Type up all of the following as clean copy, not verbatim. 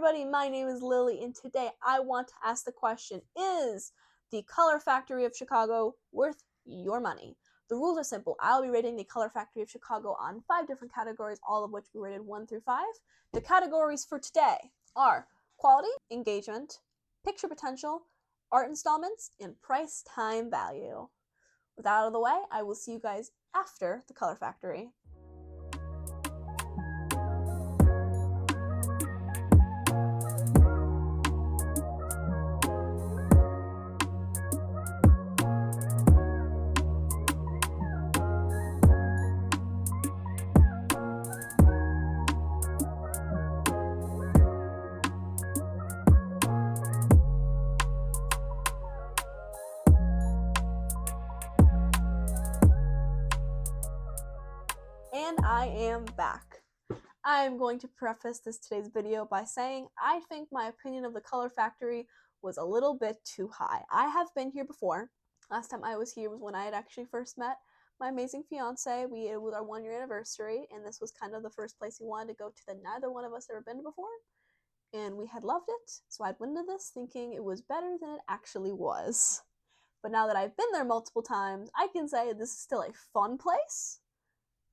everybody, my name is Lily, and today I want to ask the question, is the Color Factory of Chicago worth your money? The rules are simple. I'll be rating the Color Factory of Chicago on 5 different categories, all of which we rated 1 through 5. The categories for today are quality, engagement, picture potential, art installments, and price time value. With that out of the way, I will see you guys after the Color Factory. And I am back. I'm going to preface today's video by saying I think my opinion of the Color Factory was a little bit too high. I have been here before. Last time I was here was when I had actually first met my amazing fiance. It was our 1-year anniversary, and this was kind of the first place we wanted to go to that neither one of us had ever been to before. And we had loved it, so I'd went into this thinking it was better than it actually was. But now that I've been there multiple times, I can say this is still a fun place,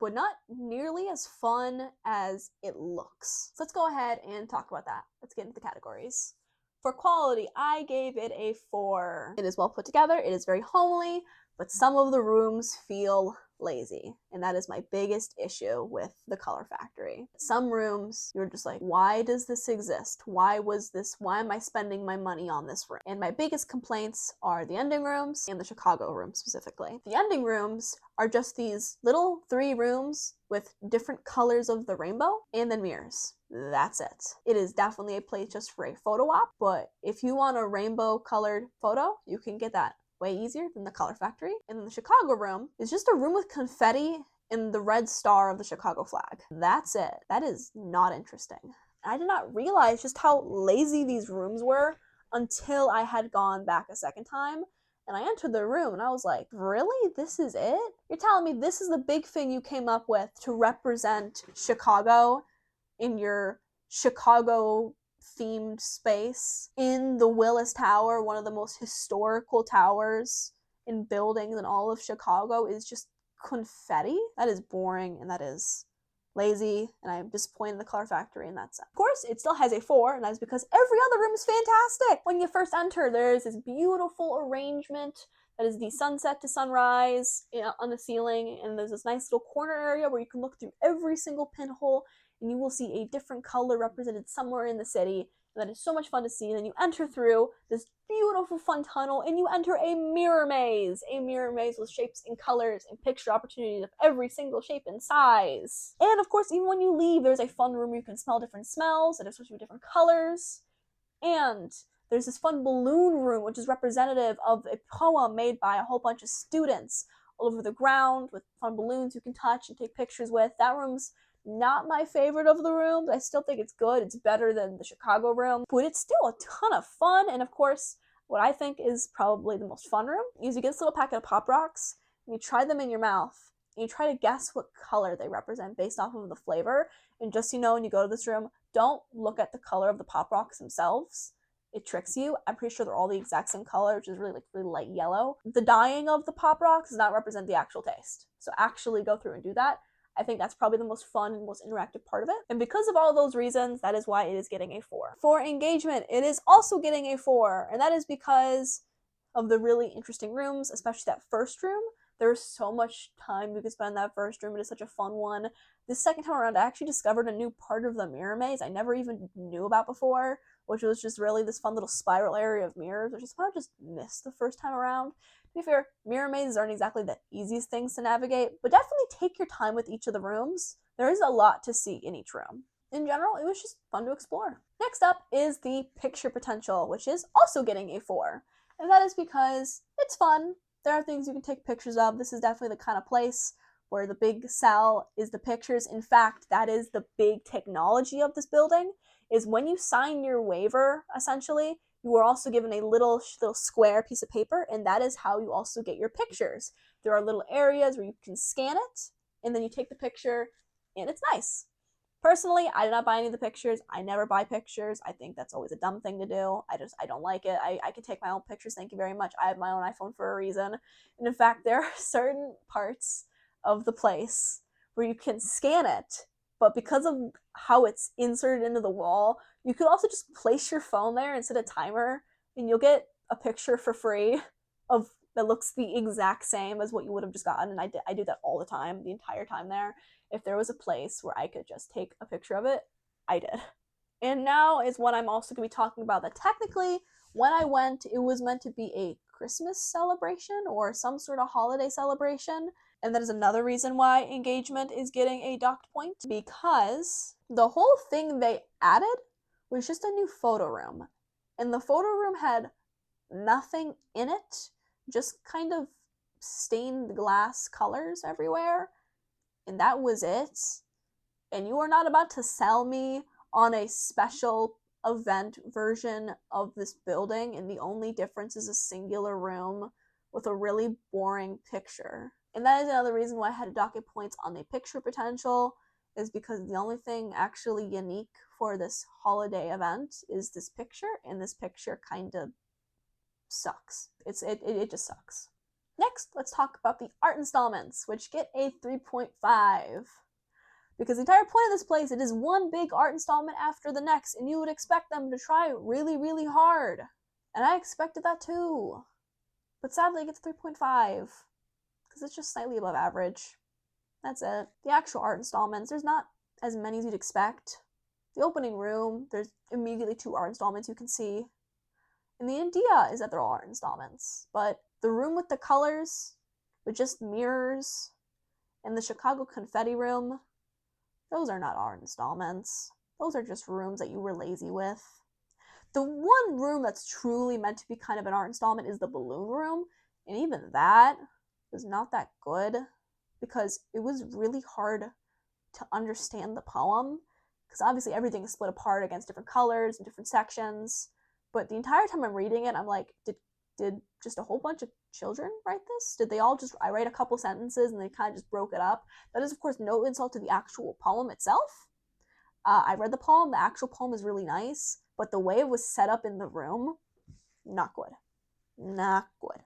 but not nearly as fun as it looks. So let's go ahead and talk about that. Let's get into the categories. For quality, I gave it a 4. It is well put together, it is very homely, but some of the rooms feel lazy, and that is my biggest issue with the Color Factory. Some rooms, you're just like, why does this exist? Why am I spending my money on this room? And my biggest complaints are the ending rooms and the Chicago room specifically. The ending rooms are just these little 3 rooms with different colors of the rainbow and then mirrors. That's it. It is definitely a place just for a photo op, but if you want a rainbow colored photo, you can get that way easier than the Color Factory. And then the Chicago room is just a room with confetti and the red star of the Chicago flag. That's it. That is not interesting. I did not realize just how lazy these rooms were until I had gone back a second time. And I entered the room and I was like, really? This is it? You're telling me this is the big thing you came up with to represent Chicago in your Chicago themed space in the Willis Tower, one of the most historical towers and buildings in all of Chicago, is just confetti? That is boring and that is lazy, and I'm disappointed in the Color Factory in that sense. Of course, it still has a 4, and that is because every other room is fantastic. When you first enter, there's this beautiful arrangement that is the sunset to sunrise on the ceiling, and there's this nice little corner area where you can look through every single pinhole and you will see a different color represented somewhere in the city. And that is so much fun to see. And then you enter through this beautiful fun tunnel and you enter a mirror maze with shapes and colors and picture opportunities of every single shape and size. And of course, even when you leave, there's a fun room where you can smell different smells that are supposed to be different colors. And there's this fun balloon room, which is representative of a poem made by a whole bunch of students all over the ground with fun balloons you can touch and take pictures with. That room's not my favorite of the rooms. I still think it's good. It's better than the Chicago room, but it's still a ton of fun. And of course, what I think is probably the most fun room is you get this little packet of Pop Rocks and you try them in your mouth and you try to guess what color they represent based off of the flavor. And just so you know, when you go to this room, don't look at the color of the Pop Rocks themselves. It tricks you. I'm pretty sure they're all the exact same color, which is really light yellow. The dyeing of the Pop Rocks does not represent the actual taste. So actually go through and do that. I think that's probably the most fun and most interactive part of it. And because of all those reasons, that is why it is getting a 4. For engagement, it is also getting a 4. And that is because of the really interesting rooms, especially that first room. There's so much time you can spend in that first room. It is such a fun one. This second time around, I actually discovered a new part of the mirror maze I never even knew about before, which was just really this fun little spiral area of mirrors, which is probably just missed the first time around. To be fair, mirror mazes aren't exactly the easiest things to navigate, but definitely take your time with each of the rooms. There is a lot to see in each room. In general, it was just fun to explore. Next up is the picture potential, which is also getting a 4. And that is because it's fun. There are things you can take pictures of. This is definitely the kind of place where the big sell is the pictures. In fact, that is the big technology of this building, is when you sign your waiver, essentially, you are also given a little square piece of paper, and that is how you also get your pictures. There are little areas where you can scan it, and then you take the picture, and it's nice. Personally, I did not buy any of the pictures. I never buy pictures. I think that's always a dumb thing to do. I don't like it. I can take my own pictures, thank you very much. I have my own iPhone for a reason. And in fact, there are certain parts of the place where you can scan it, but because of how it's inserted into the wall, you could also just place your phone there and set a timer, and you'll get a picture for free of that looks the exact same as what you would have just gotten. And I do that all the time, the entire time there. If there was a place where I could just take a picture of it, I did. And now is what I'm also going to be talking about, that technically when I went, it was meant to be a Christmas celebration or some sort of holiday celebration. And that is another reason why engagement is getting a docked point, because the whole thing they added was just a new photo room. And the photo room had nothing in it, just kind of stained glass colors everywhere. And that was it. And you are not about to sell me on a special event version of this building, and the only difference is a singular room with a really boring picture. And that is another reason why I had docket points on the picture potential, is because the only thing actually unique for this holiday event is this picture, and this picture kind of sucks. It just sucks. Next, let's talk about the art installments, which get a 3.5. Because the entire point of this place, it is one big art installment after the next, and you would expect them to try really, really hard. And I expected that too. But sadly, it gets 3.5. Because it's just slightly above average. That's it. The actual art installments, there's not as many as you'd expect. The opening room, there's immediately 2 art installments you can see. And the idea is that they're all art installments. But the room with the colors, with just mirrors, and the Chicago confetti room, those are not art installments. Those are just rooms that you were lazy with. The one room that's truly meant to be kind of an art installment is the balloon room. And even that was not that good, because it was really hard to understand the poem. Because obviously everything is split apart against different colors and different sections. But the entire time I'm reading it, I'm like, did just a whole bunch of children write this? Did they all just, I write a couple sentences and they kind of just broke it up? That is, of course, no insult to the actual poem itself. I read the poem. The actual poem is really nice. But the way it was set up in the room, not good. Not good.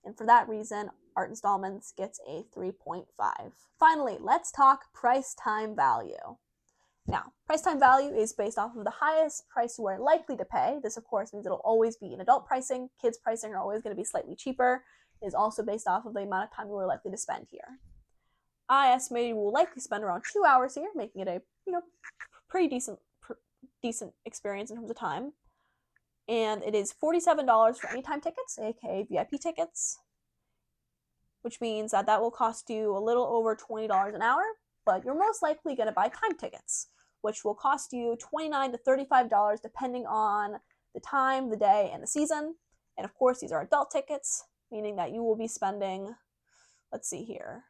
And for that reason, art installments gets a 3.5. Finally, let's talk price time value. Now, price time value is based off of the highest price you are likely to pay. This, of course, means it'll always be in adult pricing. Kids pricing are always going to be slightly cheaper. It is also based off of the amount of time you are likely to spend here. I estimate you will likely spend around 2 hours here, making it a, pretty decent experience in terms of time. And it is $47 for anytime tickets, aka VIP tickets, which means that will cost you a little over $20 an hour. But you're most likely going to buy time tickets, which will cost you $29 to $35 depending on the time, the day, and the season. And of course, these are adult tickets, meaning that you will be spending, let's see here.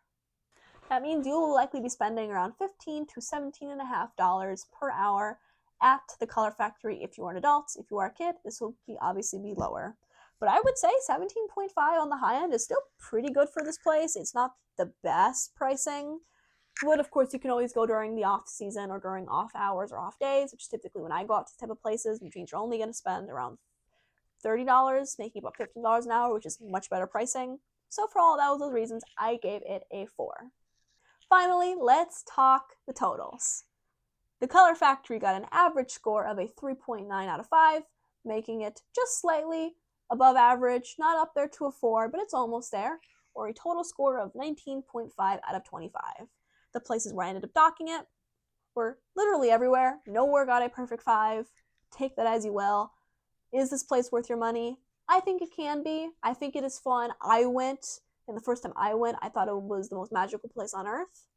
That means you will likely be spending around $15 to $17.50 per hour at the Color Factory if you are an adult. If you are a kid, this will obviously be lower. But I would say 17.5 on the high end is still pretty good for this place. It's not the best pricing. But of course, you can always go during the off season or during off hours or off days, which is typically when I go out to this type of places, which means you're only going to spend around $30, making about $15 an hour, which is much better pricing. So for all those reasons, I gave it a 4. Finally, let's talk the totals. The Color Factory got an average score of a 3.9 out of 5, making it just slightly above average, not up there to a 4, but it's almost there, or a total score of 19.5 out of 25. The places where I ended up docking it were literally everywhere. Nowhere got a perfect 5. Take that as you will. Is this place worth your money? I think it can be. I think it is fun. I went, and the first time I went, I thought it was the most magical place on earth.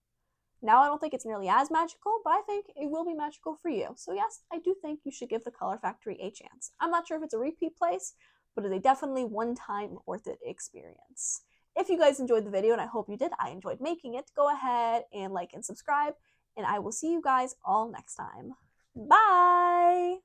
Now I don't think it's nearly as magical, but I think it will be magical for you. So yes, I do think you should give the Color Factory a chance. I'm not sure if it's a repeat place, but it is a definitely one-time worth it experience. If you guys enjoyed the video, and I hope you did, I enjoyed making it, go ahead and like and subscribe, and I will see you guys all next time. Bye!